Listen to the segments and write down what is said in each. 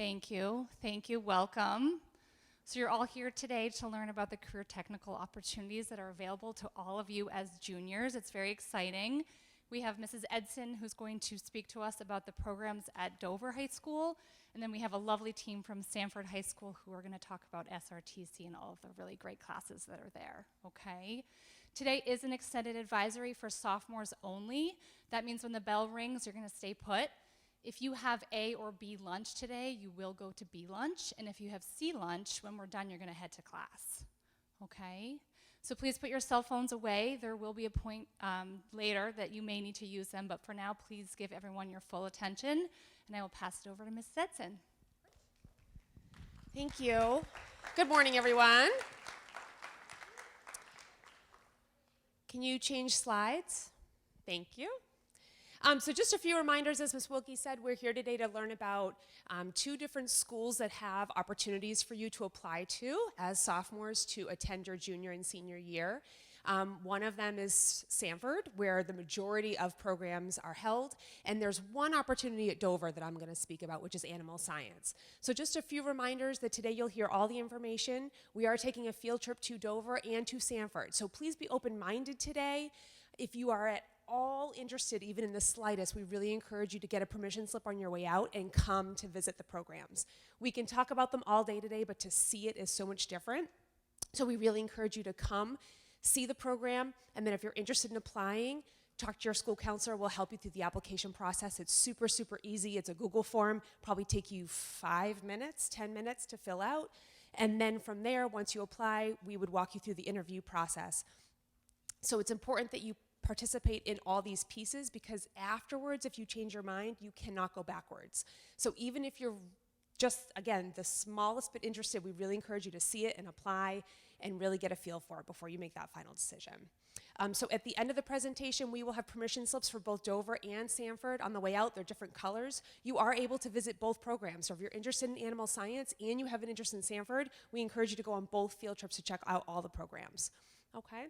Thank you. Thank you. Welcome. So you're all here today to learn about the career technical opportunities that are available to all of you as juniors. It's very exciting. We have Mrs. Edson who's going to speak to us about the programs at Dover High School. And then we have a lovely team from Sanford High School who are going to talk about SRTC and all of the really great classes that are there, okay? Today is an extended advisory for sophomores only. That means when the bell rings, you're going to stay put. If you have A or B lunch today, you will go to B lunch. And if you have C lunch, when we're done, you're going to head to class, okay? So please put your cell phones away. There will be a point later that you may need to use them, but for now, please give everyone your full attention, and I will pass it over to Ms. Edson. Thank you. Good morning, everyone. Can you change slides? Thank you. So just a few reminders, as Ms. Wilkie said, we're here today to learn about two different schools that have opportunities for you to apply to as sophomores to attend your junior and senior year. One of them is Sanford, where the majority of programs are held, and there's one opportunity at Dover that I'm going to speak about, which is animal science. So just a few reminders that today you'll hear all the information. We are taking a field trip to Dover and to Sanford, so please be open-minded today. If you are at all interested, even in the slightest, we really encourage you to get a permission slip on your way out and come to visit the programs. We can talk about them all day today, but to see it is so much different. So we really encourage you to come, see the program, and then if you're interested in applying, talk to your school counselor. We'll help you through the application process. It's super, super easy. It's a Google form, probably take you 5 minutes, 10 minutes to fill out. And then from there, once you apply, we would walk you through the interview process. So it's important that you participate in all these pieces, because afterwards, if you change your mind, you cannot go backwards. So even if you're just, again, the smallest bit interested, we really encourage you to see it and apply and really get a feel for it before you make that final decision. So at the end of the presentation, we will have permission slips for both Dover and Sanford. On the way out, they're different colors. You are able to visit both programs. So if you're interested in animal science and you have an interest in Sanford, we encourage you to go on both field trips to check out all the programs. Okay?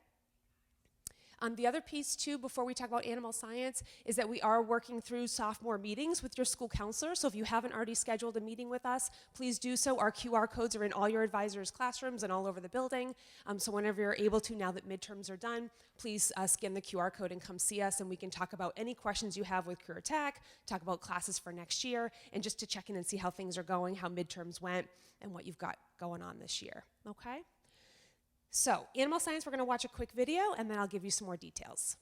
The other piece, too, before we talk about animal science, is that we are working through sophomore meetings with your school counselor. So if you haven't already scheduled a meeting with us, please do so. Our QR codes are in all your advisors' classrooms and all over the building. So whenever you're able to, now that midterms are done, please scan the QR code and come see us, and we can talk about any questions you have with Career Tech, talk about classes for next year, and just to check in and see how things are going, how midterms went, and what you've got going on this year. Okay? So, animal science, we're going to watch a quick video, and then I'll give you some more details.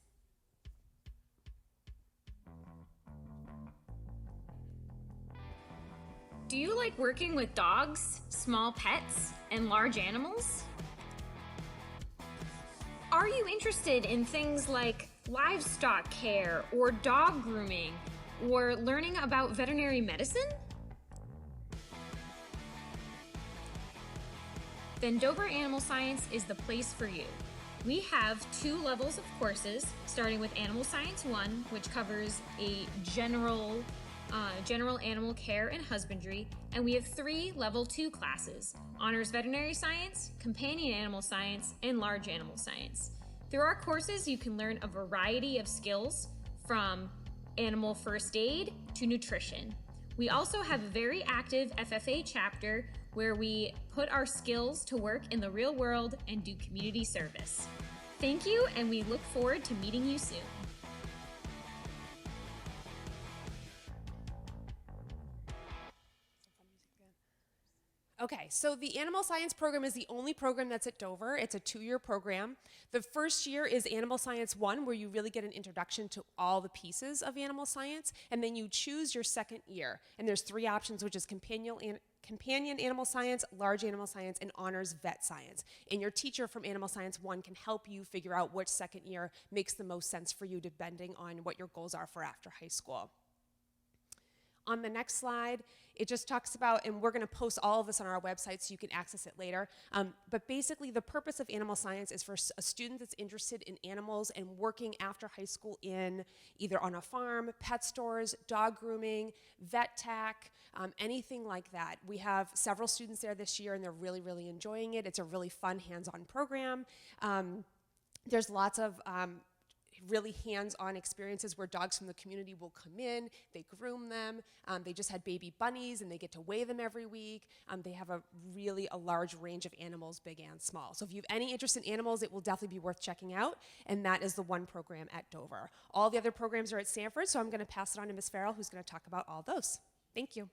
Do you like working with dogs, small pets, and large animals? Are you interested in things like livestock care or dog grooming or learning about veterinary medicine? Then Dover Animal Science is the place for you. We have 2 levels of courses, starting with Animal Science 1, which covers a general animal care and husbandry, and we have 3 level 2 classes, Honors Veterinary Science, Companion Animal Science, and Large Animal Science. Through our courses, you can learn a variety of skills from animal first aid to nutrition. We also have a very active FFA chapter where we put our skills to work in the real world and do community service. Thank you, and we look forward to meeting you soon. Okay, so the animal science program is the only program that's at Dover. It's a 2-year program. The first year is Animal Science 1, where you really get an introduction to all the pieces of animal science, and then you choose your second year. And there's 3 options, which is companion animal science, large animal science, and honors vet science. And your teacher from Animal Science 1 can help you figure out which second year makes the most sense for you, depending on what your goals are for after high school. On the next slide, it just talks about, and we're going to post all of this on our website so you can access it later, but basically the purpose of animal science is for a student that's interested in animals and working after high school in either on a farm, pet stores, dog grooming, vet tech, anything like that. We have several students there this year, and they're really, really enjoying it. It's a really fun hands-on program. There's lots of really hands-on experiences where dogs from the community will come in, they groom them, they just had baby bunnies and they get to weigh them every week. They have a large range of animals, big and small. So if you have any interest in animals, it will definitely be worth checking out, and that is the one program at Dover. All the other programs are at Sanford, so I'm going to pass it on to Ms. Farrell, who's going to talk about all those. Thank you.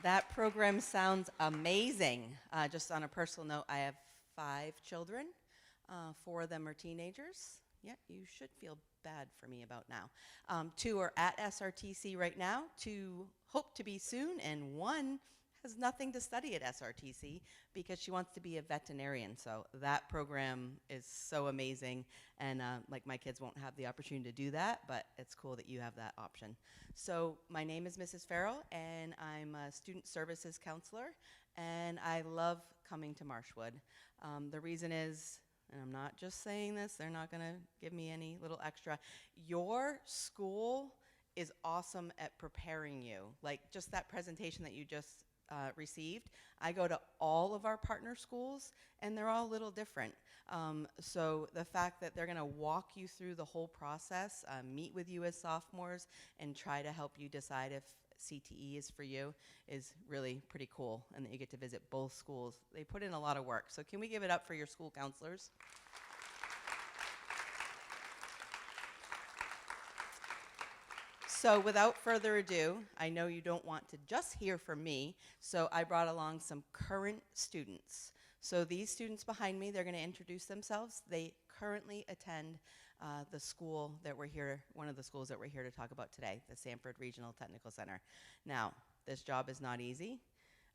That program sounds amazing. Just on a personal note, I have 5 children. 4 of them are teenagers. Yeah, you should feel bad for me about now. 2 are at SRTC right now, 2 hope to be soon, and 1 has nothing to study at SRTC because she wants to be a veterinarian. So that program is so amazing, and like my kids won't have the opportunity to do that, but it's cool that you have that option. So my name is Mrs. Farrell, and I'm a student services counselor, and I love coming to Marshwood. The reason is, and I'm not just saying this, they're not going to give me any little extra, your school is awesome at preparing you. Like just that presentation that you just received. I go to all of our partner schools, and they're all a little different. So the fact that they're going to walk you through the whole process, meet with you as sophomores, and try to help you decide if CTE is for you is really pretty cool, and that you get to visit both schools. They put in a lot of work. So can we give it up for your school counselors? So without further ado, I know you don't want to just hear from me, so I brought along some current students. So these students behind me, they're going to introduce themselves. They currently attend the school that we're here, one of the schools that we're here to talk about today, the Sanford Regional Technical Center. Now, this job is not easy.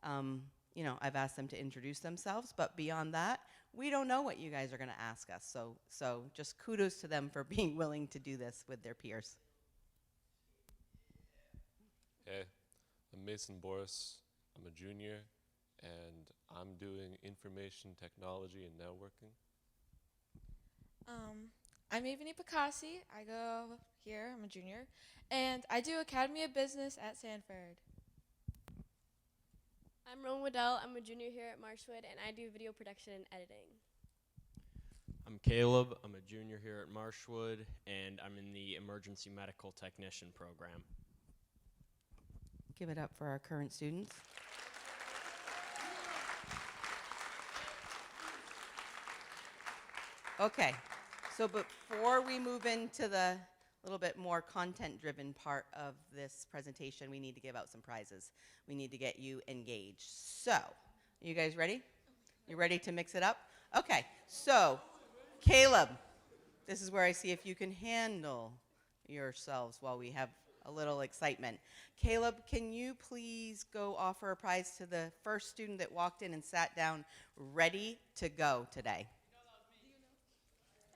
You know, I've asked them to introduce themselves, but beyond that, we don't know what you guys are going to ask us. So just kudos to them for being willing to do this with their peers. Hey, I'm Mason Boris. I'm a junior, and I'm doing information technology and networking. I'm Avani Picassi. I go here, I'm a junior, and I do Academy of Business at Sanford. I'm Rowan Waddell. I'm a junior here at Marshwood, and I do video production and editing. I'm Caleb. I'm a junior here at Marshwood, and I'm in the Emergency Medical Technician program. Give it up for our current students. Okay, so before we move into the little bit more content-driven part of this presentation, we need to give out some prizes. We need to get you engaged. So, are you guys ready? You ready to mix it up? Okay, so Caleb, this is where I see if you can handle yourselves while we have a little excitement. Caleb, can you please go offer a prize to the first student that walked in and sat down ready to go today?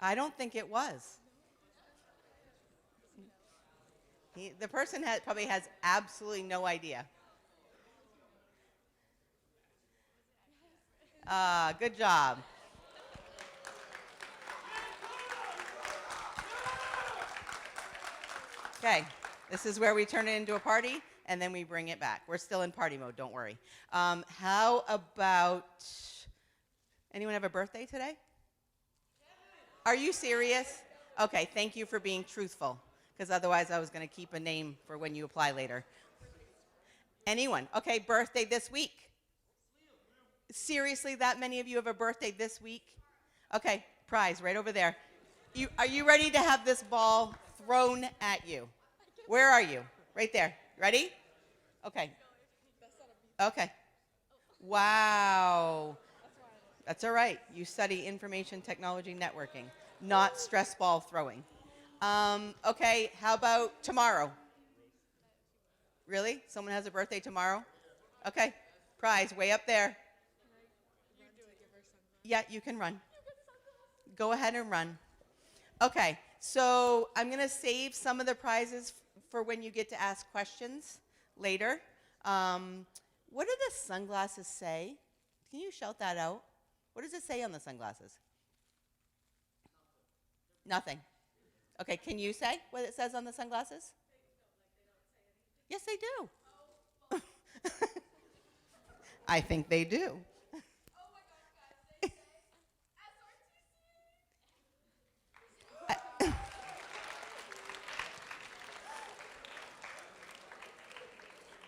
I don't think it was. The person probably has absolutely no idea. Good job. Okay. This is where we turn it into a party, and then we bring it back. We're still in party mode, don't worry. How about, anyone have a birthday today? Are you serious? Okay, thank you for being truthful, because otherwise I was going to keep a name for when you apply later. Anyone? Okay, birthday this week. Seriously, that many of you have a birthday this week? Okay, prize right over there. Are you ready to have this ball thrown at you? Where are you? Right there. Ready? Okay. Okay. Wow. That's all right. You study information technology networking, not stress ball throwing. Okay, how about tomorrow? Really? Someone has a birthday tomorrow? Okay. Prize way up there. Yeah, you can run. Go ahead and run. Okay, so I'm going to save some of the prizes for when you get to ask questions later. What do the sunglasses say? Can you shout that out? What does it say on the sunglasses? Nothing. Okay, can you say what it says on the sunglasses? Yes, they do. I think they do.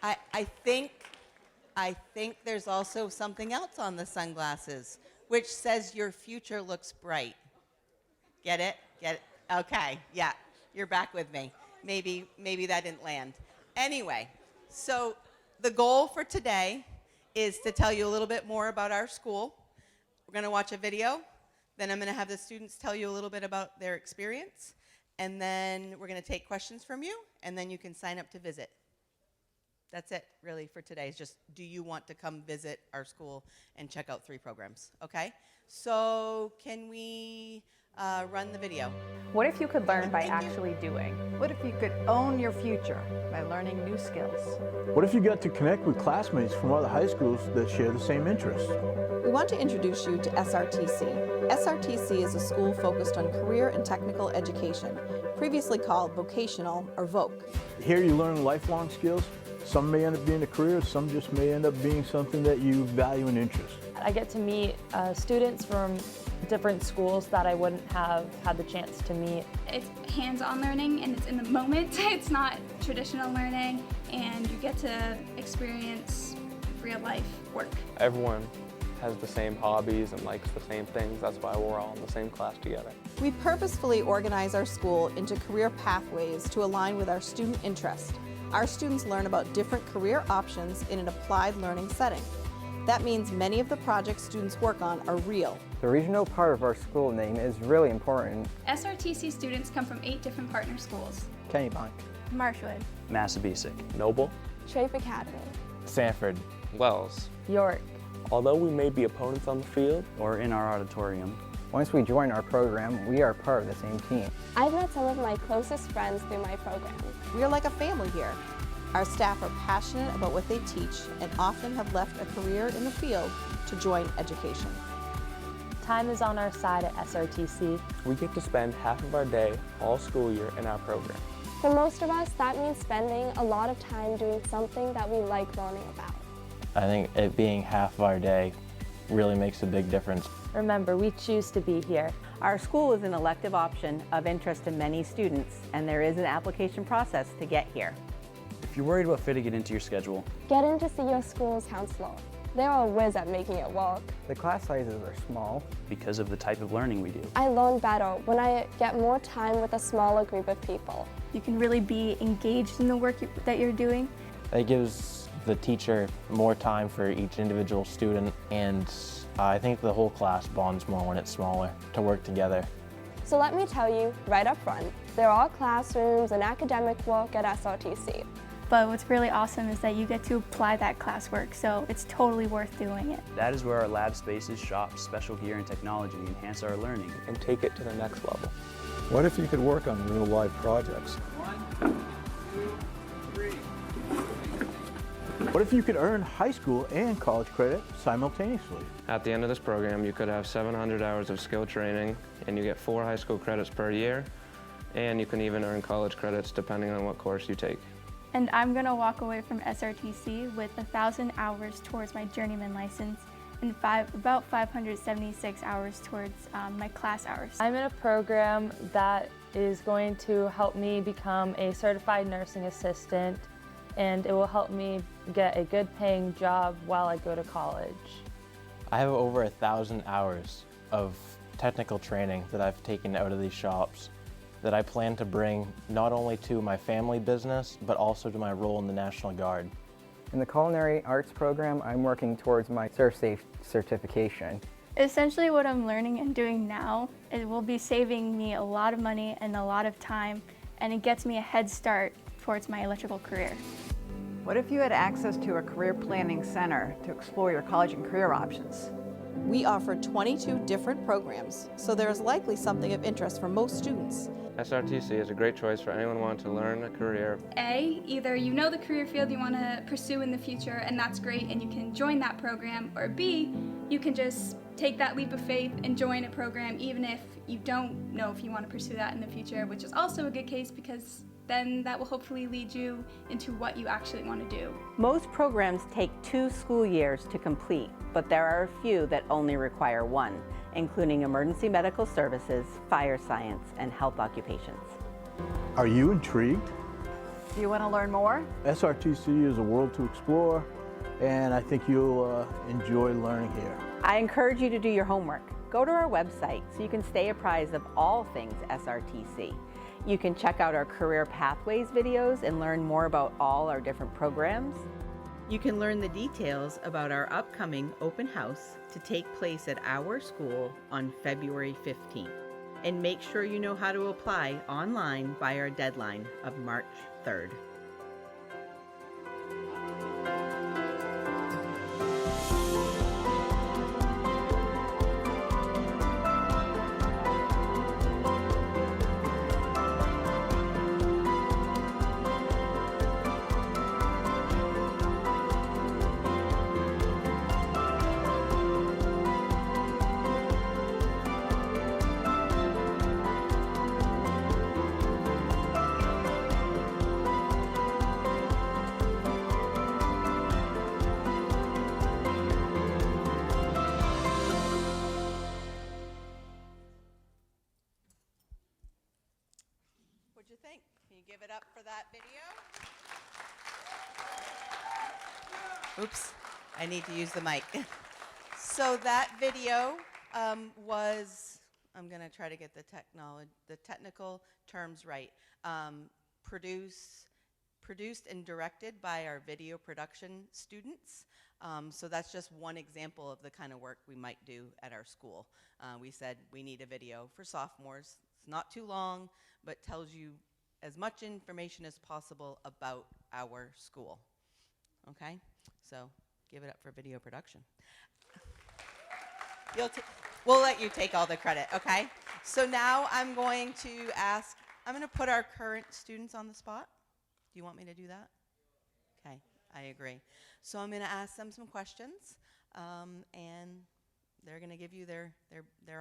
I think there's also something else on the sunglasses, which says your future looks bright. Get it? Get it? Okay, yeah, you're back with me. Maybe that didn't land. Anyway, so the goal for today is to tell you a little bit more about our school. We're going to watch a video, then I'm going to have the students tell you a little bit about their experience, and then we're going to take questions from you, and then you can sign up to visit. That's it, really, for today. Is just, do you want to come visit our school and check out 3 programs, okay? So can we run the video? What if you could learn by actually doing? What if you could own your future by learning new skills? What if you got to connect with classmates from other high schools that share the same interests? We want to introduce you to SRTC. SRTC is a school focused on career and technical education, previously called vocational or VOC. Here you learn lifelong skills. Some may end up being a career, some just may end up being something that you value and interest. I get to meet students from different schools that I wouldn't have had the chance to meet. It's hands-on learning and it's in the moment. It's not traditional learning, and you get to experience real-life work. Everyone has the same hobbies and likes the same things. That's why we're all in the same class together. We purposefully organize our school into career pathways to align with our student interest. Our students learn about different career options in an applied learning setting. That means many of the projects students work on are real. The regional part of our school name is really important. SRTC students come from 8 different partner schools. Kennebunk, Marshwood, Massabesic, Noble, Trape Academy, Sanford, Wells, York. Although we may be opponents on the field or in our auditorium, Once we join our program, we are part of the same team. I've met some of my closest friends through my program. We are like a family here. Our staff are passionate about what they teach and often have left a career in the field to join education. Time is on our side at SRTC. we get to spend half of our day all school year in our program. For most of us, that means spending a lot of time doing something that we like learning about. I think it being half of our day really makes a big difference. Remember, we choose to be here. Our school is an elective option of interest to many students, and there is an application process to get here. If you're worried about fitting it into your schedule, Get in to see your school's counselor. They're a whiz at making it work. The class sizes are small. because of the type of learning we do. I learn better when I get more time with a smaller group of people. You can really be engaged in the work that you're doing. It gives the teacher more time for each individual student, and I think the whole class bonds more when it's smaller to work together. So let me tell you right up front, there are classrooms and academic work at SRTC. But what's really awesome is that you get to apply that classwork, so it's totally worth doing it. That is where our lab spaces, shops, special gear, and technology enhance our learning and take it to the next level. What if you could work on real life projects? 1, 2, 3. What if you could earn high school and college credit simultaneously? At the end of this program, you could have 700 hours of skill training, and you get 4 high school credits per year, and you can even earn college credits depending on what course you take. And I'm going to walk away from SRTC with 1,000 hours towards my journeyman license and about 576 hours towards my class hours. I'm in a program that is going to help me become a certified nursing assistant, and it will help me get a good paying job while I go to college. I have over 1,000 hours of technical training that I've taken out of these shops that I plan to bring not only to my family business, but also to my role in the National Guard. In the culinary arts program, I'm working towards my ServSafe certification. Essentially what I'm learning and doing now, it will be saving me a lot of money and a lot of time, and it gets me a head start towards my electrical career. What if you had access to a career planning center to explore your college and career options? We offer 22 different programs, so there is likely something of interest for most students. SRTC is a great choice for anyone wanting to learn a career. A, either you know the career field you want to pursue in the future, and that's great, and you can join that program, or B, you can just take that leap of faith and join a program even if you don't know if you want to pursue that in the future, which is also a good case because then that will hopefully lead you into what you actually want to do. Most programs take 2 school years to complete, but there are a few that only require 1, including emergency medical services, fire science, and health occupations. Are you intrigued? Do you want to learn more? SRTC is a world to explore, and I think you'll enjoy learning here. I encourage you to do your homework. Go to our website so you can stay apprised of all things SRTC. You can check out our Career Pathways videos and learn more about all our different programs. You can learn the details about our upcoming open house to take place at our school on February 15th. And make sure you know how to apply online by our deadline of March 3rd. What'd you think? Can you give it up for that video? Oops, I need to use the mic. So that video was, I'm gonna try to get the technical terms right. Produced and directed by our video production students. So that's just one example of the kind of work we might do at our school. We said we need a video for sophomores. It's not too long, but tells you as much information as possible about our school. Okay? So give it up for video production. We'll let you take all the credit, okay? So now I'm going to put our current students on the spot. Do you want me to do that? Okay, I agree. So I'm going to ask them some questions, and they're going to give you their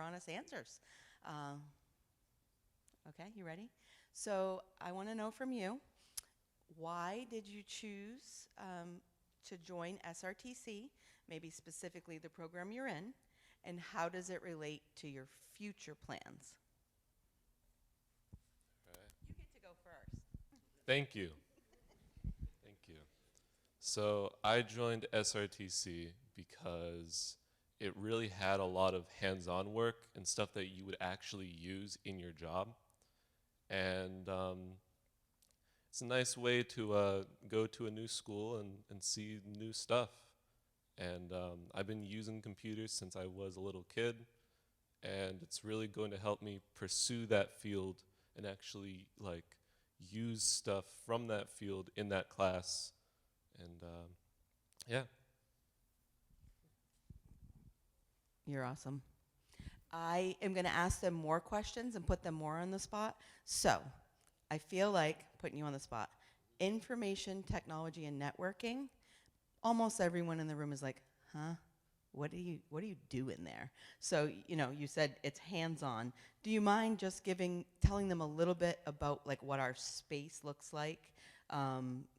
honest answers. Okay, you ready? So I want to know from you, why did you choose to join SRTC, maybe specifically the program you're in, and how does it relate to your future plans? You get to go first. Thank you. Thank you. So I joined SRTC because it really had a lot of hands-on work and stuff that you would actually use in your job. And it's a nice way to go to a new school and see new stuff. And I've been using computers since I was a little kid, and it's really going to help me pursue that field and actually like use stuff from that field in that class. And yeah. You're awesome. I am going to ask them more questions and put them more on the spot. So I feel like putting you on the spot. Information technology and networking. Almost everyone in the room is like, huh? What do you do in there? So, you know, you said it's hands-on. Do you mind just telling them a little bit about like what our space looks like?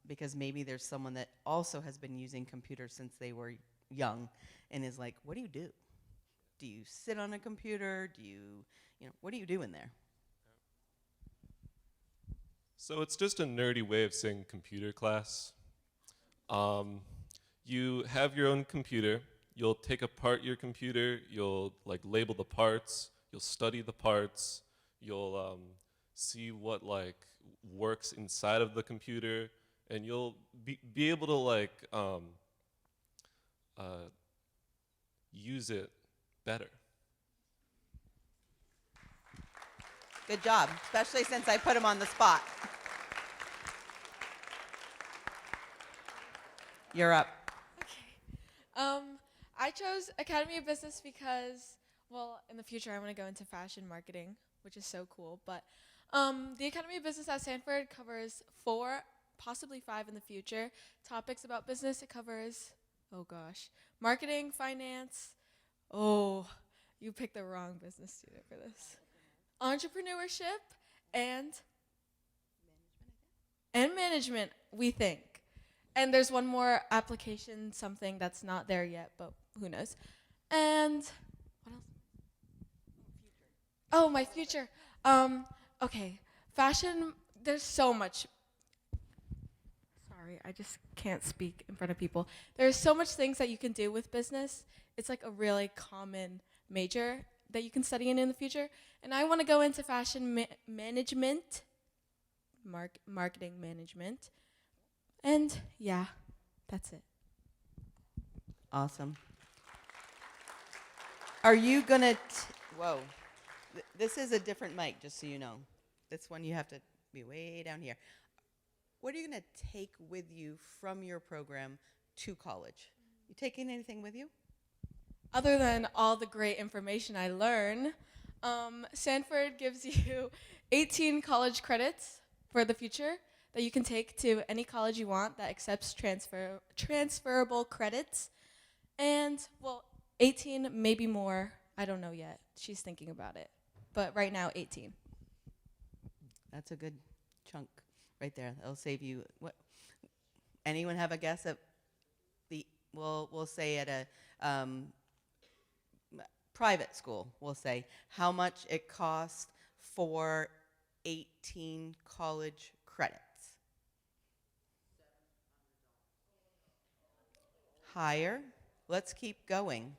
Because maybe there's someone that also has been using computers since they were young and is like, what do you do? Do you sit on a computer? What do you do in there? So it's just a nerdy way of saying computer class. You have your own computer. You'll take apart your computer. You'll like label the parts. You'll study the parts. You'll see what like works inside of the computer, and you'll be able to like use it better. Good job, especially since I put him on the spot. You're up. I chose Academy of Business because, well, in the future I want to go into fashion marketing, which is so cool. But the Academy of Business at Stanford covers 4, possibly 5 in the future, topics about business. It covers, oh gosh, marketing, finance. Oh, you picked the wrong business student for this. Entrepreneurship and management, we think. And there's one more application, something that's not there yet, but who knows. And what else? Oh, my future. Okay, fashion, there's so much. Sorry, I just can't speak in front of people. There's so much things that you can do with business. It's like a really common major that you can study in the future. And I want to go into fashion management, marketing management. And yeah, that's it. Awesome. Are you gonna, whoa, this is a different mic, just so you know. This one you have to be way down here. What are you gonna take with you from your program to college? You taking anything with you? Other than all the great information I learn, Sanford gives you 18 college credits for the future that you can take to any college you want that accepts transferable credits. And, well, 18, maybe more. I don't know yet. She's thinking about it. But right now, 18. That's a good chunk right there. That'll save you. What? Anyone have a guess at the? We'll say at a private school. We'll say how much it costs for 18 college credits. Higher. Let's keep going.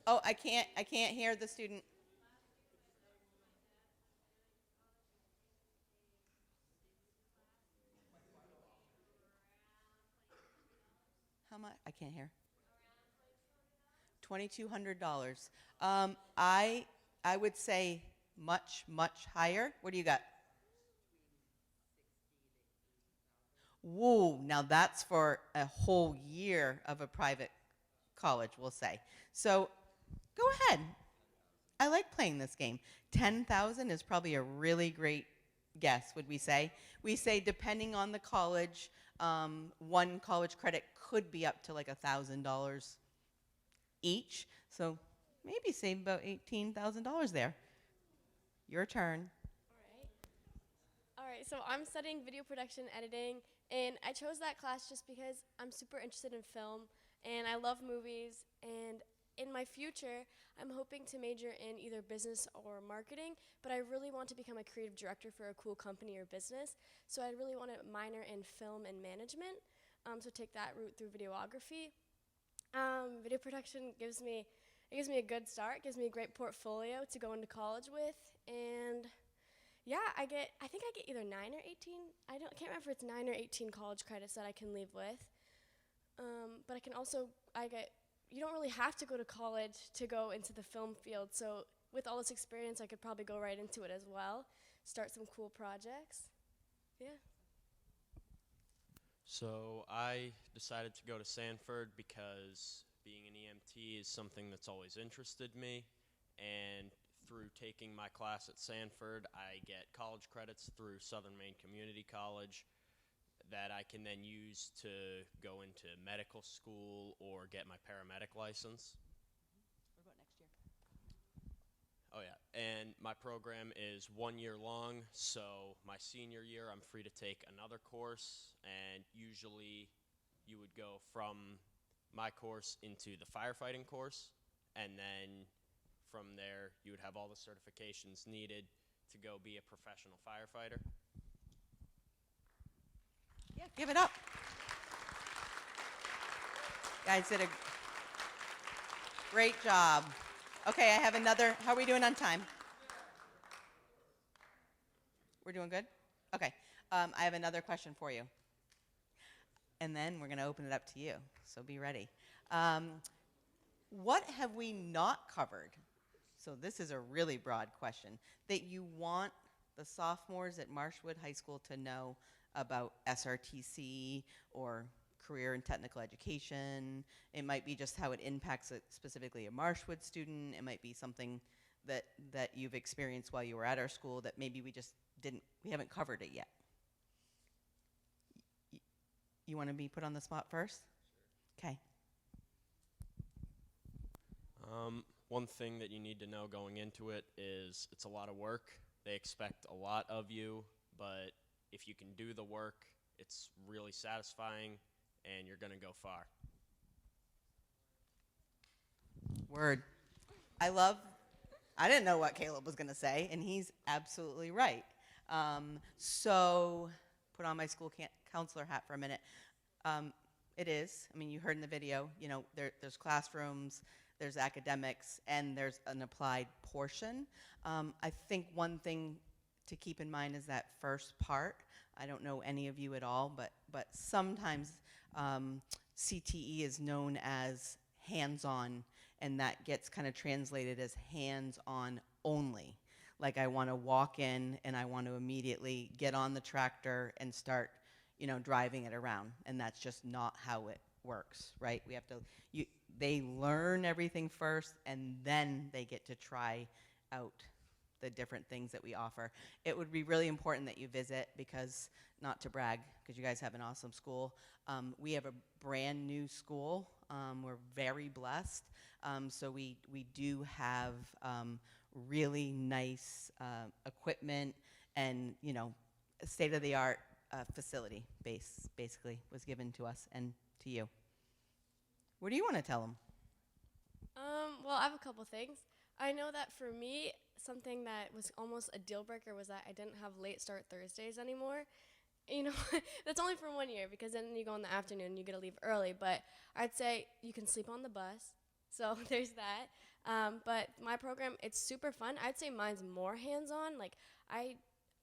Oh, I can't hear the student. How much? I can't hear. $2,200. I would say much higher. What do you got? Whoa, now that's for a whole year of a private college, we'll say. So go ahead. I like playing this game. 10,000 is probably a really great guess, would we say? We say depending on the college, one college credit could be up to like $1,000 each. So maybe save about $18,000 there. Your turn. All right, so I'm studying video production editing, and I chose that class just because I'm super interested in film, and I love movies, and in my future, I'm hoping to major in either business or marketing, but I really want to become a creative director for a cool company or business, so I really want to minor in film and management, so take that route through videography. Video production gives me a good start, gives me a great portfolio to go into college with, and yeah, I think I get either 9 or 18. I can't remember if it's 9 or 18 college credits that I can leave with. But you don't really have to go to college to go into the film field. So with all this experience, I could probably go right into it as well, start some cool projects. Yeah. So I decided to go to Sanford because being an EMT is something that's always interested me, and through taking my class at Sanford, I get college credits through Southern Maine Community College that I can then use to go into medical school or get my paramedic license. What about next year? Oh yeah, and my program is 1 year long, so my senior year I'm free to take another course, and usually you would go from my course into the firefighting course, and then from there you would have all the certifications needed to go be a professional firefighter. Yeah, give it up. Guys did a great job. Okay, I have another. How are we doing on time? We're doing good? Okay. I have another question for you. And then we're going to open it up to you, so be ready. What have we not covered? So this is a really broad question that you want the sophomores at Marshwood High School to know about SRTC or career and technical education. It might be just how it impacts specifically a Marshwood student. It might be something that you've experienced while you were at our school that maybe we haven't covered it yet. You want to be put on the spot first? Okay. One thing that you need to know going into it is it's a lot of work. They expect a lot of you, but if you can do the work, it's really satisfying and you're going to go far. Word. I didn't know what Caleb was going to say, and he's absolutely right. So put on my school counselor hat for a minute. It is. I mean, you heard in the video, you know, there's classrooms, there's academics, and there's an applied portion. I think one thing to keep in mind is that first part. I don't know any of you at all, but sometimes CTE is known as hands-on, and that gets kind of translated as hands-on only. Like, I want to walk in and I want to immediately get on the tractor and start, you know, driving it around, and that's just not how it works, right? We have to, they learn everything first, and then they get to try out the different things that we offer. It would be really important that you visit, because, not to brag, because you guys have an awesome school. We have a brand new school. We're very blessed. So we do have really nice equipment, and, you know, state-of-the-art facility basically was given to us and to you. What do you want to tell them? Well, I have a couple things. I know that for me, something that was almost a deal breaker was that I didn't have late start Thursdays anymore. You know, that's only for 1 year, because then you go in the afternoon and you get to leave early. But I'd say you can sleep on the bus, so there's that. But my program, it's super fun. I'd say mine's more hands-on. Like, I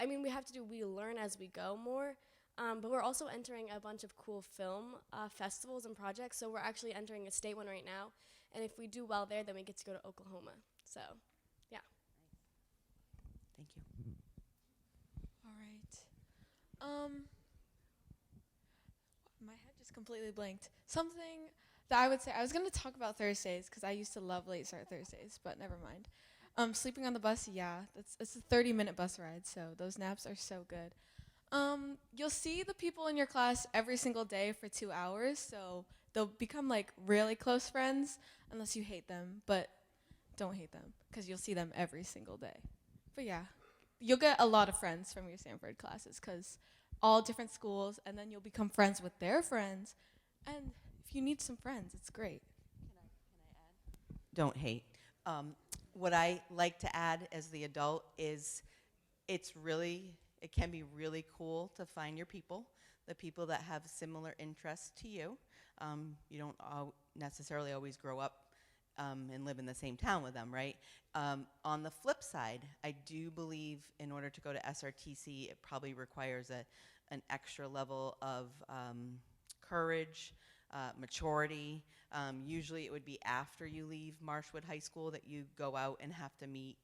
mean, we learn as we go more. But we're also entering a bunch of cool film festivals and projects. So we're actually entering a state one right now. And if we do well there, then we get to go to Oklahoma. So, yeah. Thank you. All right. My head just completely blanked. Something that I would say, I was going to talk about Thursdays, because I used to love late start Thursdays, but never mind. Sleeping on the bus, yeah, it's a 30-minute bus ride, so those naps are so good. You'll see the people in your class every single day for 2 hours, so they'll become like really close friends, unless you hate them, but don't hate them, because you'll see them every single day. But yeah, you'll get a lot of friends from your Sanford classes, because all different schools, and then you'll become friends with their friends, and if you need some friends, it's great. Can I add? Don't hate. What I like to add as the adult is it can be really cool to find your people, the people that have similar interests to you. You don't necessarily always grow up and live in the same town with them, right? On the flip side, I do believe in order to go to SRTC, it probably requires an extra level of courage, maturity. Usually it would be after you leave Marshwood High School that you go out and have to meet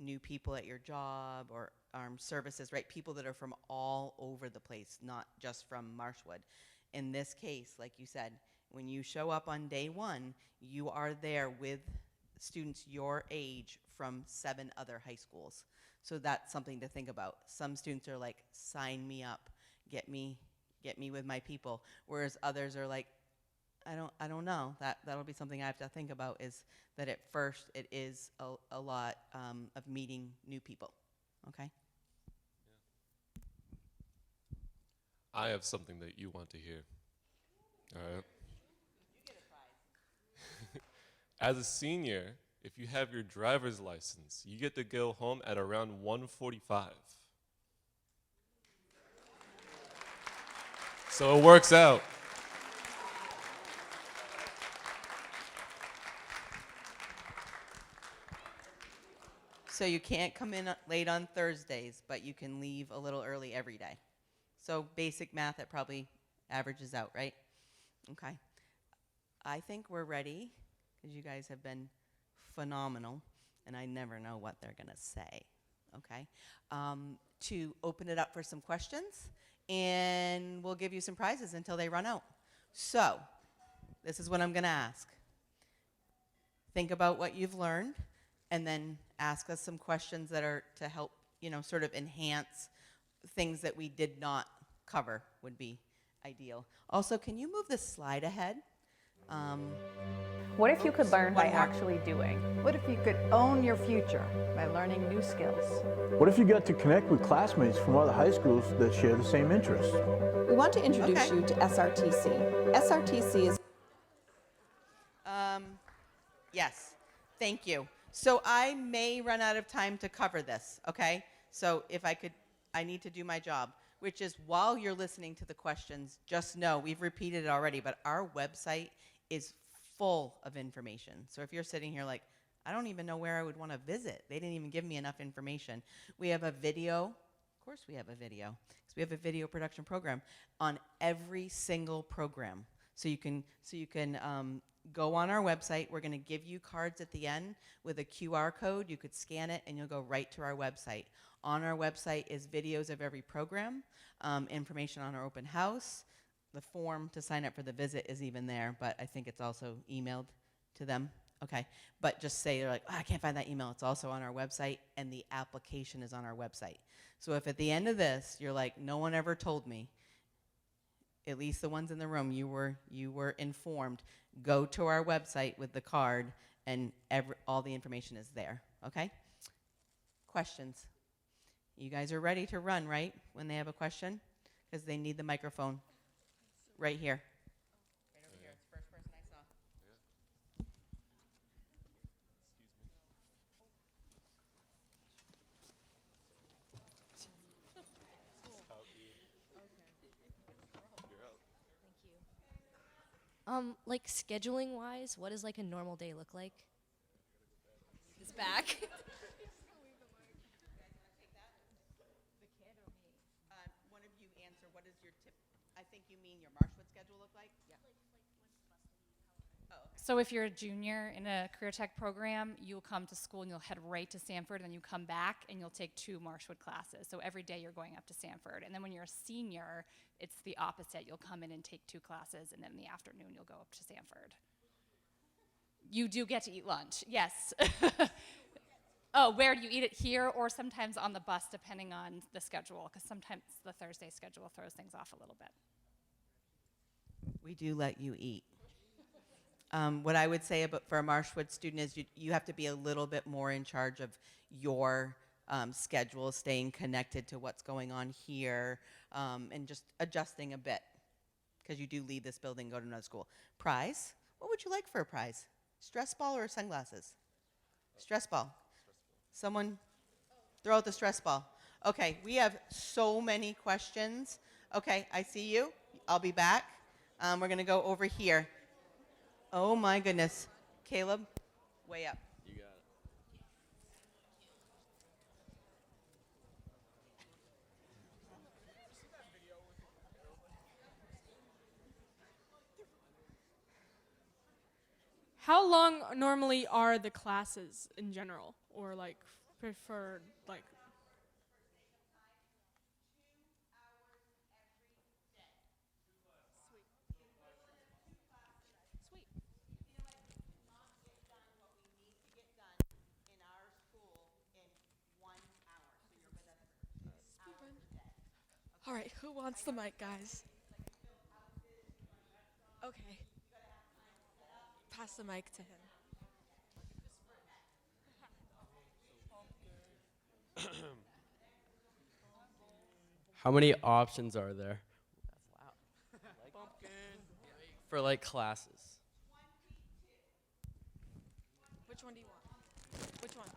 new people at your job or armed services, right? People that are from all over the place, not just from Marshwood. In this case, like you said, when you show up on day one, you are there with students your age from 7 other high schools. So that's something to think about. Some students are like, sign me up, get me with my people. Whereas others are like, I don't know. That'll be something I have to think about, is that at first it is a lot of meeting new people, okay? I have something that you want to hear. All right. You get a prize. As a senior, if you have your driver's license, you get to go home at around 1:45. So it works out. So you can't come in late on Thursdays, but you can leave a little early every day. So basic math, it probably averages out, right? Okay. I think we're ready, because you guys have been phenomenal, and I never know what they're going to say, okay? To open it up for some questions, and we'll give you some prizes until they run out. So this is what I'm going to ask. Think about what you've learned, and then ask us some questions that are to help, you know, sort of enhance things that we did not cover would be ideal. Also, can you move the slide ahead? What if you could learn by One more. actually doing? What if you could own your future by learning new skills? What if you got to connect with classmates from other high schools that share the same interests? We want to introduce you to SRTC. SRTC is... Yes, thank you. So I may run out of time to cover this, okay? So if I could, I need to do my job. which is while you're listening to the questions, just know, we've repeated it already, but our website is full of information. So if you're sitting here like, I don't even know where I would want to visit. They didn't even give me enough information. We have a video. Of course we have a video, because we have a video production program on every single program. So you can go on our website. We're going to give you cards at the end with a QR code. You could scan it and you'll go right to our website. On our website is videos of every program, information on our open house. The form to sign up for the visit is even there, but I think it's also emailed to them. Okay, but just say they're like, oh, I can't find that email. It's also on our website, and the application is on our website. So if at the end of this you're like, no one ever told me, at least the ones in the room, you were informed, go to our website with the card, and all the information is there. Okay? Questions? You guys are ready to run, right? When they have a question, because they need the microphone right here. Right over here. It's the first person I saw. Like scheduling wise, what does like a normal day look like? It's back. One of you answer, what is your tip? I think you mean your Marshwood schedule look like? Yeah. So if you're a junior in a career tech program, you'll come to school and you'll head right to Sanford, and then you come back and you'll take 2 Marshwood classes. So every day you're going up to Sanford. And then when you're a senior, it's the opposite. You'll come in and take 2 classes, and then in the afternoon you'll go up to Sanford. You do get to eat lunch, yes. Oh, where do you eat it? Here or sometimes on the bus, depending on the schedule, because sometimes the Thursday schedule throws things off a little bit. We do let you eat. What I would say for a Marshwood student is you have to be a little bit more in charge of your schedule, staying connected to what's going on here, and just adjusting a bit, because you do leave this building, go to another school. Prize? What would you like for a prize? Stress ball or sunglasses? Stress ball. Someone throw out the stress ball. Okay, we have so many questions. Okay, I see you. I'll be back. We're going to go over here. Oh my goodness. Caleb, way up. You got it. How long normally are the classes in general, or like preferred, like? All right, who wants the mic, guys? Okay. Pass the mic to him. How many options are there? For like classes. Which one do you want? Which one?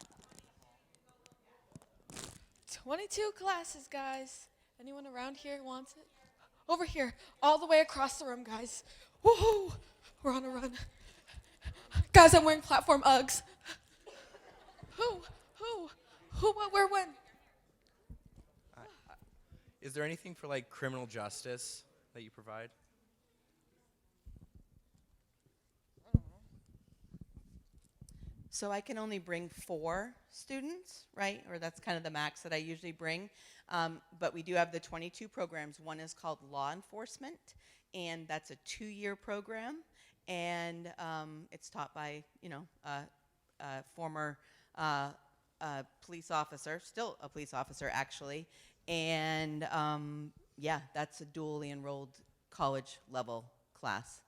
22 classes, guys. Anyone around here wants it? Over here, all the way across the room, guys. Woohoo! We're on a run. Guys, I'm wearing platform Uggs. Who, what, where, when? Is there anything for like criminal justice that you provide? So I can only bring 4 students, right? Or that's kind of the max that I usually bring. But we do have the 22 programs. One is called Law Enforcement, and that's a 2-year program. And it's taught by, a former police officer, still a police officer actually. And yeah, that's a dually enrolled college level class.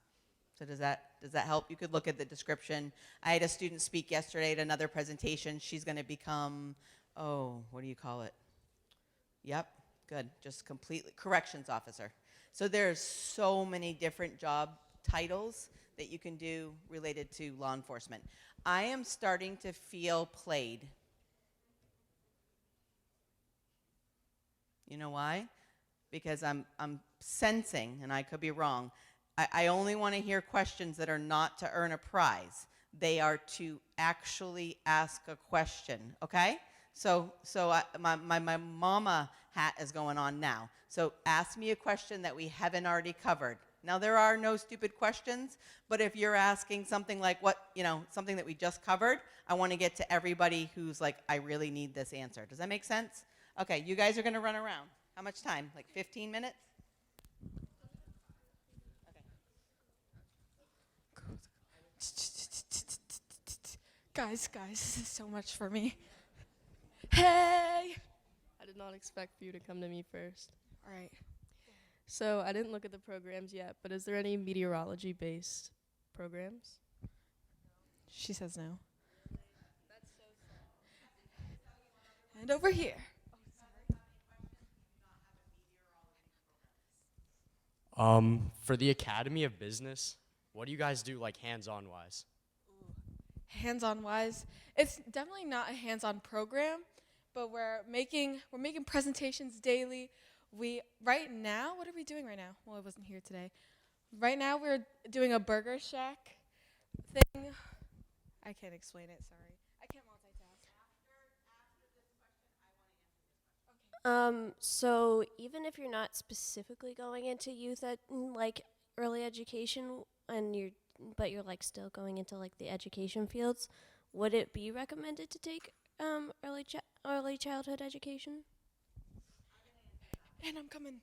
So does that help? You could look at the description. I had a student speak yesterday at another presentation. She's going to become, what do you call it? Yep, good. Just completely corrections officer. So there's so many different job titles that you can do related to law enforcement. I am starting to feel played. You know why? because I'm sensing, and I could be wrong, I only want to hear questions that are not to earn a prize. They are to actually ask a question, okay? So my mama hat is going on now. So ask me a question that we haven't already covered. Now, there are no stupid questions, but if you're asking something like something that we just covered, I want to get to everybody who's like, I really need this answer. Does that make sense? Okay, you guys are going to run around. How much time? Like 15 minutes? Guys, this is so much for me. Hey! I did not expect for you to come to me first. All right. So I didn't look at the programs yet, but is there any meteorology-based programs? She says no. And over here. For the Academy of Business, what do you guys do, like, hands-on wise? Hands-on wise, it's definitely not a hands-on program, but we're making presentations daily. Right now, what are we doing right now? Well, I wasn't here today. Right now, we're doing a Burger Shack thing. I can't explain it. Sorry, I can't multitask. So even if you're not specifically going into youth like early education, but you're like still going into like the education fields, would it be recommended to take early childhood education? And I'm coming.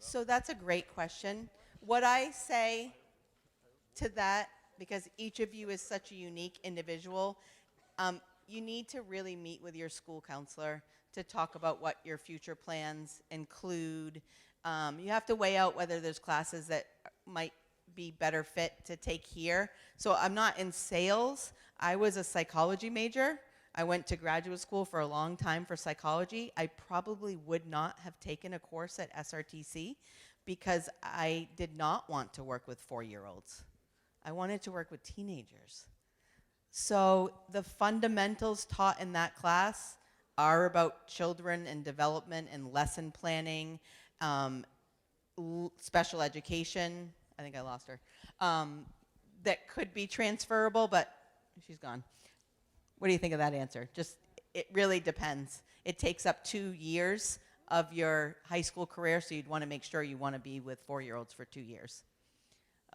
So that's a great question. What I say to that, because each of you is such a unique individual, you need to really meet with your school counselor to talk about what your future plans include. You have to weigh out whether there's classes that might be better fit to take here. So I'm not in sales. I was a psychology major. I went to graduate school for a long time for psychology. I probably would not have taken a course at SRTC because I did not want to work with 4-year-olds. I wanted to work with teenagers. So the fundamentals taught in that class are about children and development and lesson planning, special education. I think I lost her. That could be transferable, but she's gone. What do you think of that answer? It really depends. It takes up 2 years of your high school career, so you'd want to make sure you want to be with 4-year-olds for 2 years.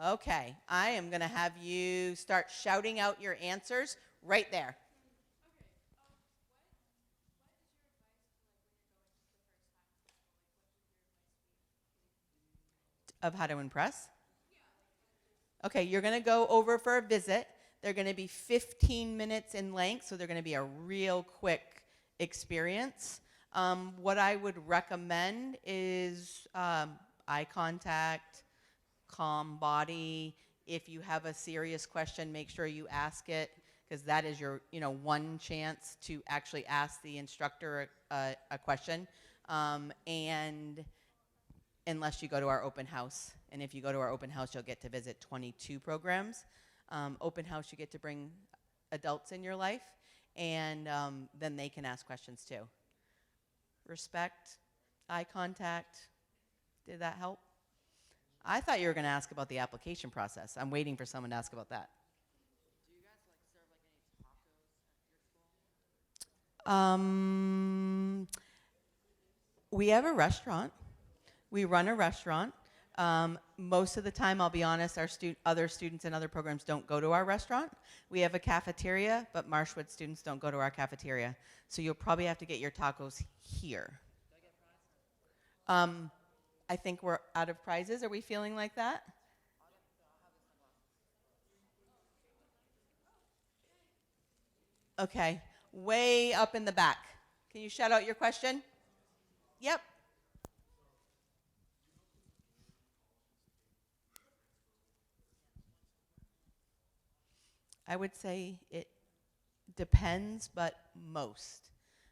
Okay, I am going to have you start shouting out your answers right there. Of how to impress? Okay, you're going to go over for a visit. They're going to be 15 minutes in length, so they're going to be a real quick experience. What I would recommend is eye contact, calm body. If you have a serious question, make sure you ask it, because that is your one chance to actually ask the instructor a question. And unless you go to our open house. And if you go to our open house, you'll get to visit 22 programs. Open house, you get to bring adults in your life, and then they can ask questions too. Respect, eye contact. Did that help? I thought you were going to ask about the application process. I'm waiting for someone to ask about that. Do you guys serve any tacos at your school? We have a restaurant. We run a restaurant. Most of the time, I'll be honest, our other students in other programs don't go to our restaurant. We have a cafeteria, but Marshwood students don't go to our cafeteria. So you'll probably have to get your tacos here. I think we're out of prizes. Are we feeling like that? Okay, way up in the back. Can you shout out your question? Yep. I would say it depends, but most.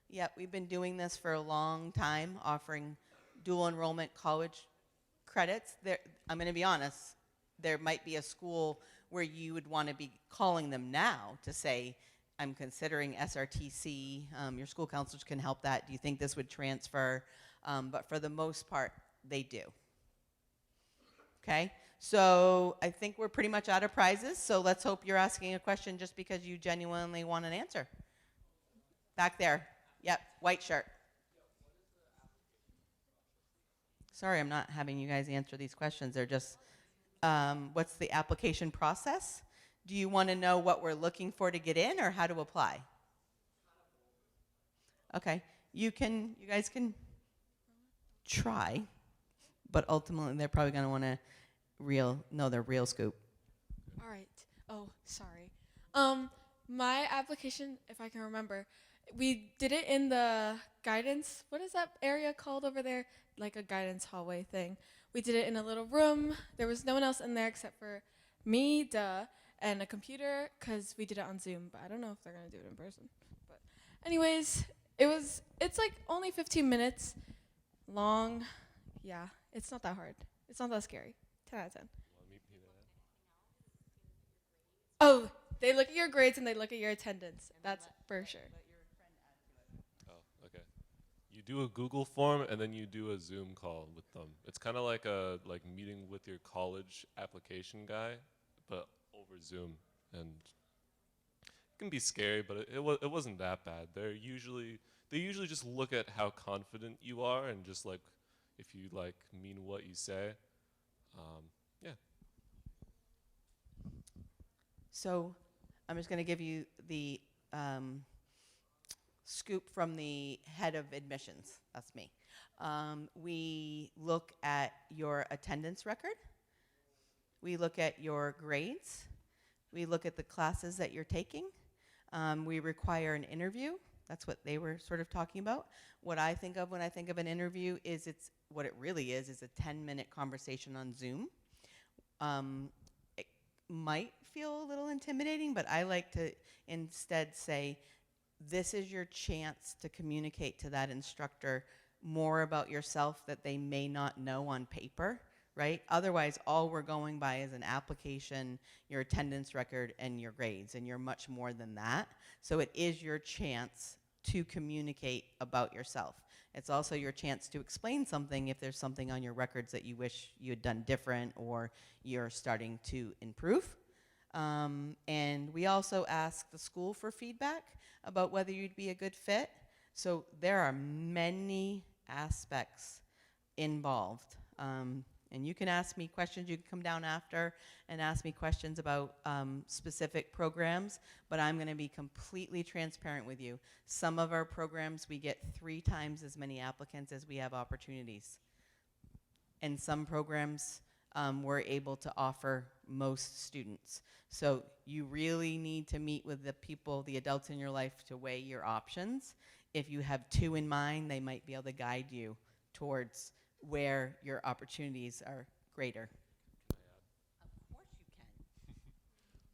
Yep, we've been doing this for a long time, offering dual enrollment college credits. I'm going to be honest, there might be a school where you would want to be calling them now to say, I'm considering SRTC. Your school counselors can help that. Do you think this would transfer? But for the most part, they do. Okay, so I think we're pretty much out of prizes. So let's hope you're asking a question just because you genuinely want an answer. Back there. Yep, white shirt. Sorry, I'm not having you guys answer these questions. They're just, what's the application process? Do you want to know what we're looking for to get in or how to apply? Okay, you guys can try, but ultimately they're probably going to want to know their real scoop. All right. Oh, sorry. My application, if I can remember, we did it in the guidance. What is that area called over there? Like a guidance hallway thing. We did it in a little room. There was no one else in there except for me, and a computer, because we did it on Zoom, but I don't know if they're going to do it in person. But anyways, it's like only 15 minutes long. Yeah, it's not that hard. It's not that scary. 10 out of 10. Oh, they look at your grades and they look at your attendance. That's for sure. Oh, okay. You do a Google form and then you do a Zoom call with them. It's kind of like a meeting with your college application guy, but over Zoom. And it can be scary, but it wasn't that bad. They usually just look at how confident you are and just like if you like mean what you say. Yeah. So I'm just going to give you the scoop from the head of admissions. That's me. We look at your attendance record. We look at your grades. We look at the classes that you're taking. We require an interview. That's what they were sort of talking about. What I think of when I think of an interview is what it really is a 10-minute conversation on Zoom. It might feel a little intimidating, but I like to instead say, this is your chance to communicate to that instructor more about yourself that they may not know on paper, right? Otherwise, all we're going by is an application, your attendance record, and your grades, and you're much more than that. So it is your chance to communicate about yourself. It's also your chance to explain something if there's something on your records that you wish you had done different or you're starting to improve. And we also ask the school for feedback about whether you'd be a good fit. So there are many aspects involved. And you can ask me questions. You can come down after and ask me questions about specific programs, but I'm going to be completely transparent with you. Some of our programs, we get 3 times as many applicants as we have opportunities. And some programs, we're able to offer most students. So you really need to meet with the people, the adults in your life, to weigh your options. If you have 2 in mind, they might be able to guide you towards where your opportunities are greater. Of course you can.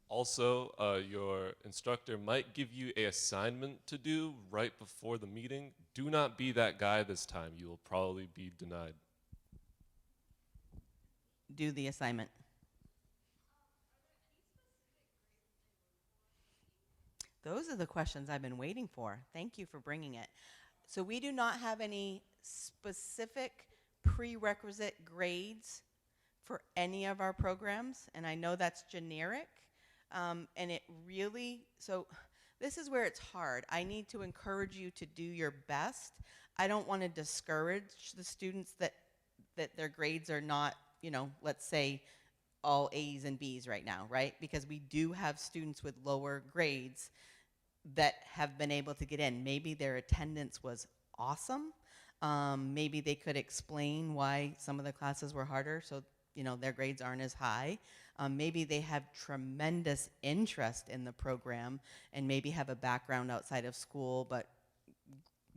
Also, your instructor might give you an assignment to do right before the meeting. Do not be that guy this time. You will probably be denied. Do the assignment. Those are the questions I've been waiting for. Thank you for bringing it. So we do not have any specific prerequisite grades for any of our programs, and I know that's generic, and it really, so this is where it's hard. I need to encourage you to do your best. I don't want to discourage the students that their grades are not, let's say all A's and B's right now, right? Because we do have students with lower grades that have been able to get in. Maybe their attendance was awesome. Maybe they could explain why some of the classes were harder, so their grades aren't as high. Maybe they have tremendous interest in the program and maybe have a background outside of school, but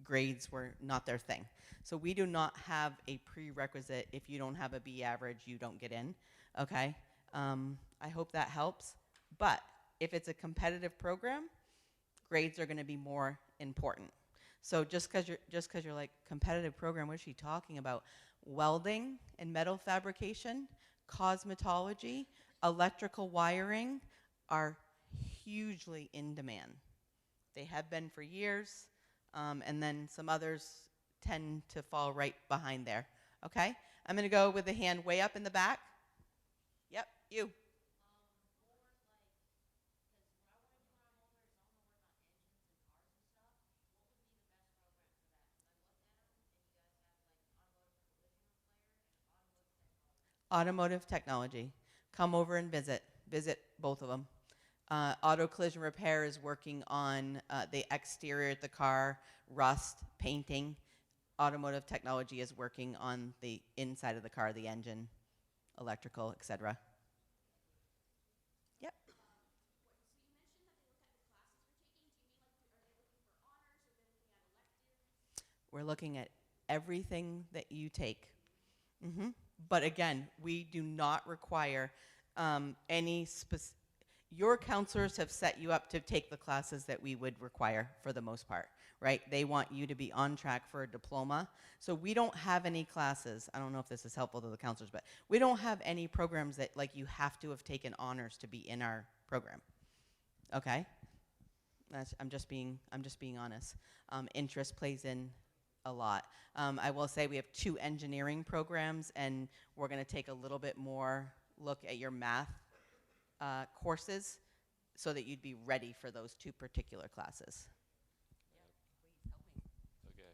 grades were not their thing. So we do not have a prerequisite. If you don't have a B average, you don't get in, okay? I hope that helps. But if it's a competitive program, grades are gonna be more important. So just because you're like, competitive program, what is she talking about? Welding and metal fabrication, cosmetology, electrical wiring are hugely in demand. They have been for years, and then some others tend to fall right behind there. Okay? I'm going to go with the hand way up in the back. Yep, you. Automotive technology. Come over and visit. Visit both of them. Auto collision repair is working on the exterior of the car, rust, painting. Automotive technology is working on the inside of the car, the engine, electrical, etc. Yep. We're looking at everything that you take. But again, we do not require any specific. Your counselors have set you up to take the classes that we would require for the most part, right? They want you to be on track for a diploma. So we don't have any classes. I don't know if this is helpful to the counselors, but we don't have any programs that like you have to have taken honors to be in our program. Okay? I'm just being honest. Interest plays in a lot. I will say we have 2 engineering programs, and we're going to take a little bit more look at your math courses so that you'd be ready for those 2 particular classes. Okay.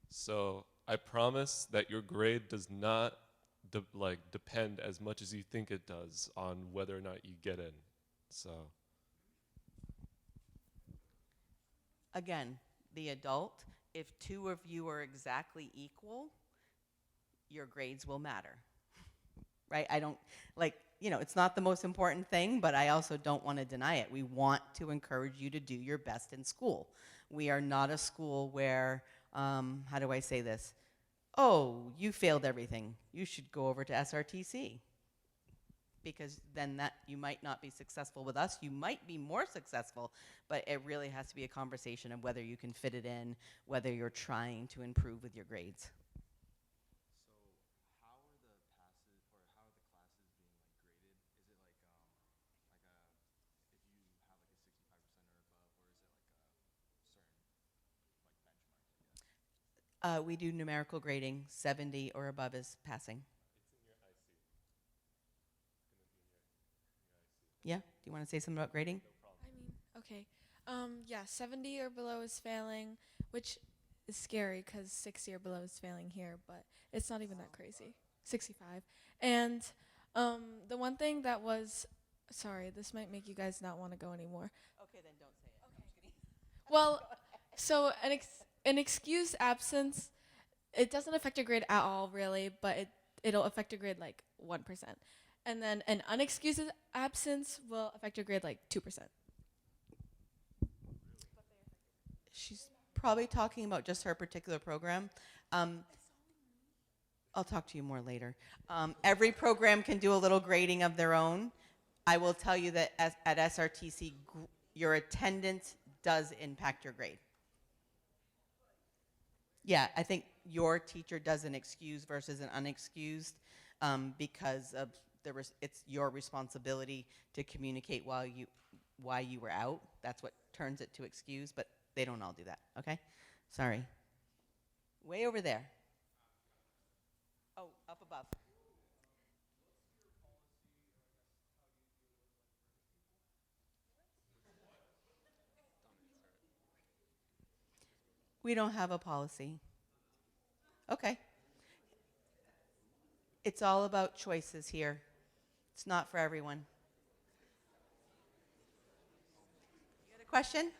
So I promise that your grade does not depend as much as you think it does on whether or not you get in. So Again, the adult, if 2 of you are exactly equal, your grades will matter. Right? I don't, it's not the most important thing, but I also don't want to deny it. We want to encourage you to do your best in school. We are not a school where, how do I say this? Oh, you failed everything. You should go over to SRTC. Because then you might not be successful with us. You might be more successful, but it really has to be a conversation of whether you can fit it in, whether you're trying to improve with your grades. We do numerical grading. 70 or above is passing. Yeah? Do you want to say something about grading? Okay. Yeah, 70 or below is failing, which is scary because 60 or below is failing here, but it's not even that crazy. 65. And the one thing that was, sorry, this might make you guys not want to go anymore. Okay, then don't say it. Okay. Well, so an excused absence, it doesn't affect your grade at all, really, but it'll affect your grade like 1%. And then an unexcused absence will affect your grade like 2%. She's probably talking about just her particular program. I'll talk to you more later. Every program can do a little grading of their own. I will tell you that at SRTC, your attendance does impact your grade. Yeah, I think your teacher does an excused versus an unexcused because of it's your responsibility to communicate why you were out. That's what turns it to excuse, but they don't all do that, okay? Sorry. Way over there. Oh, up above. We don't have a policy. Okay. It's all about choices here. It's not for everyone. You got a question?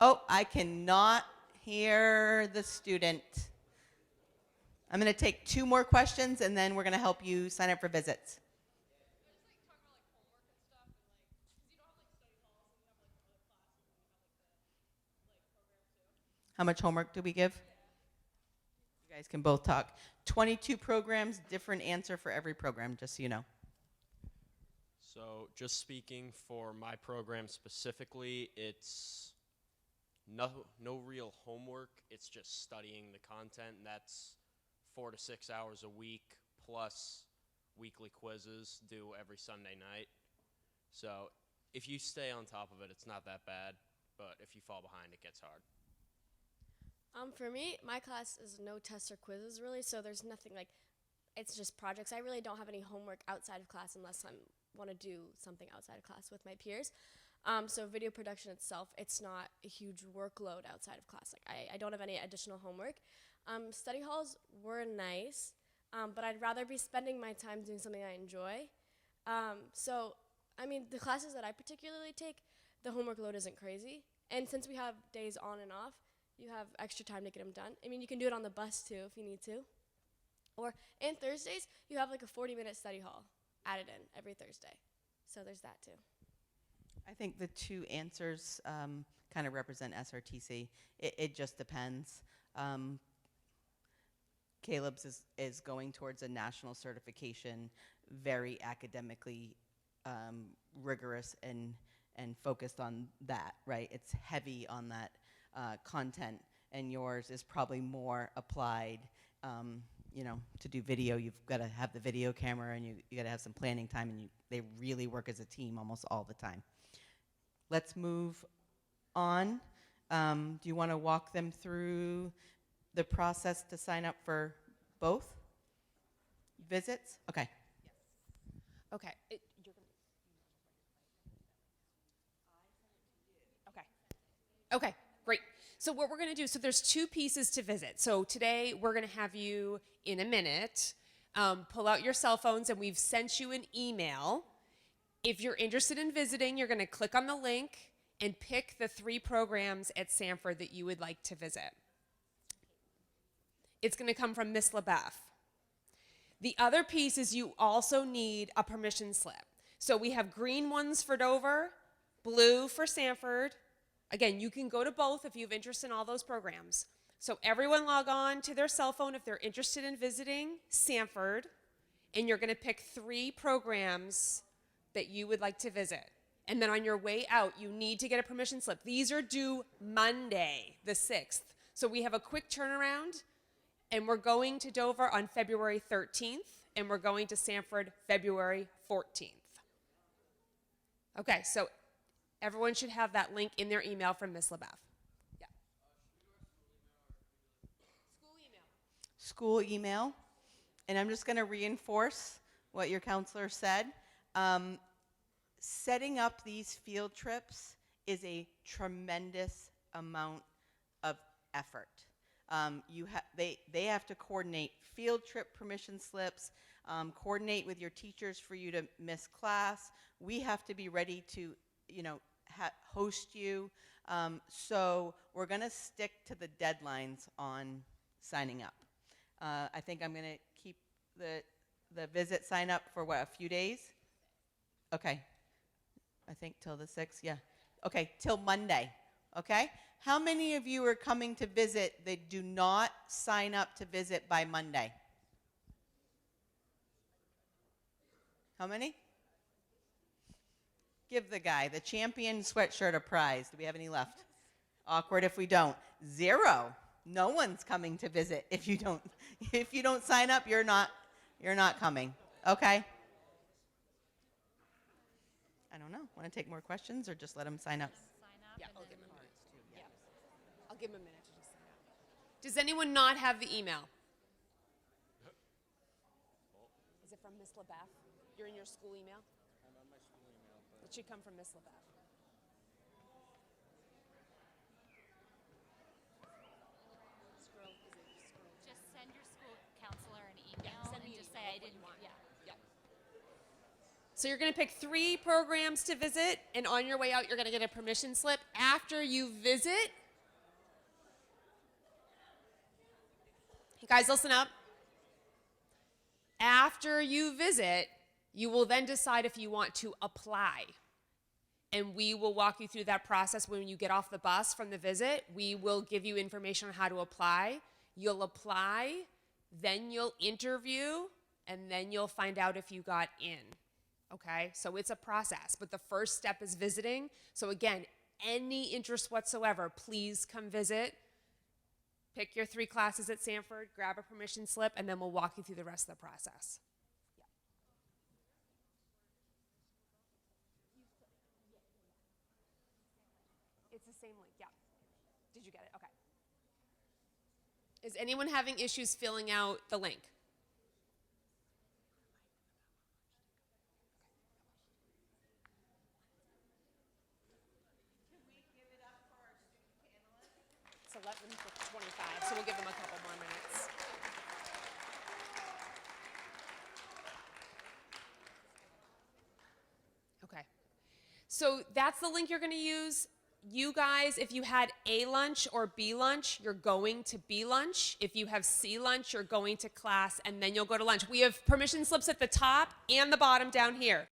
Oh, I cannot hear the student. I'm going to take 2 more questions, and then we're going to help you sign up for visits. How much homework do we give? You guys can both talk. 22 programs, different answer for every program, just so you know. So just speaking for my program specifically, it's no real homework. It's just studying the content, and that's 4 to 6 hours a week plus weekly quizzes due every Sunday night. So if you stay on top of it, it's not that bad. But if you fall behind, it gets hard. For me, my class is no tests or quizzes really, so there's nothing like, it's just projects. I really don't have any homework outside of class unless I want to do something outside of class with my peers. So video production itself, it's not a huge workload outside of class. Like I don't have any additional homework. Study halls were nice, but I'd rather be spending my time doing something I enjoy. So, I mean, the classes that I particularly take, the homework load isn't crazy. And since we have days on and off, you have extra time to get them done. I mean, you can do it on the bus too if you need to. And Thursdays, you have like a 40-minute study hall added in every Thursday. So there's that too. I think the two answers kind of represent SRTC. It just depends. Caleb's is going towards a national certification, very academically rigorous and focused on that, right? It's heavy on that content, and yours is probably more applied. You know, to do video, you've got to have the video camera, and you got to have some planning time, and they really work as a team almost all the time. Let's move on. Do you want to walk them through the process to sign up for both visits? Okay. Okay. Okay, great. So what we're going to do, so there's two pieces to visit. So today we're going to have you, in a minute, pull out your cell phones, and we've sent you an email. If you're interested in visiting, you're going to click on the link and pick the 3 programs at Sanford that you would like to visit. It's going to come from Miss LaBeouf. The other piece is you also need a permission slip. So we have green ones for Dover, blue for Sanford. Again, you can go to both if you have interest in all those programs. So everyone log on to their cell phone if they're interested in visiting Sanford, and you're going to pick 3 programs that you would like to visit. And then on your way out, you need to get a permission slip. These are due Monday, the 6th. So we have a quick turnaround, and we're going to Dover on February 13th, and we're going to Sanford February 14th. Okay, so everyone should have that link in their email from Ms. LaBeouf. Yeah. School email. And I'm just going to reinforce what your counselor said. Setting up these field trips is a tremendous amount of effort. They have to coordinate field trip permission slips, coordinate with your teachers for you to miss class. We have to be ready to, host you. So we're going to stick to the deadlines on signing up. I think I'm going to keep the visit sign up for a few days? Okay. I think till the 6th, yeah. Okay, till Monday, okay? How many of you are coming to visit that do not sign up to visit by Monday? How many? Give the guy, the champion sweatshirt, a prize. Do we have any left? Awkward if we don't. 0. No one's coming to visit if you don't sign up, you're not coming. Okay? I don't know. Want to take more questions or just let them sign up? Yeah, I'll give them a minute. Yeah. I'll give them a minute to just sign up. Does anyone not have the email? Is it from Miss LaBeouf? You're in your school email? I'm on my school email. It should come from Miss LaBeouf. Just send your school counselor an email and just say I didn't want. Yeah. So you're going to pick 3 programs to visit, and on your way out, you're going to get a permission slip. After you visit, you guys listen up. After you visit, you will then decide if you want to apply. And we will walk you through that process when you get off the bus from the visit. We will give you information on how to apply. You'll apply, then you'll interview, and then you'll find out if you got in. Okay, so it's a process, but the first step is visiting. So again, any interest whatsoever, please come visit. Pick your 3 classes at Sanford, grab a permission slip, and then we'll walk you through the rest of the process. Is anyone having issues filling out the link? It's 11:25, so we'll give them a couple more minutes. Okay. So that's the link you're going to use. You guys, if you had A lunch or B lunch, you're going to B lunch. If you have C lunch, you're going to class, and then you'll go to lunch. We have permission slips at the top and the bottom down here.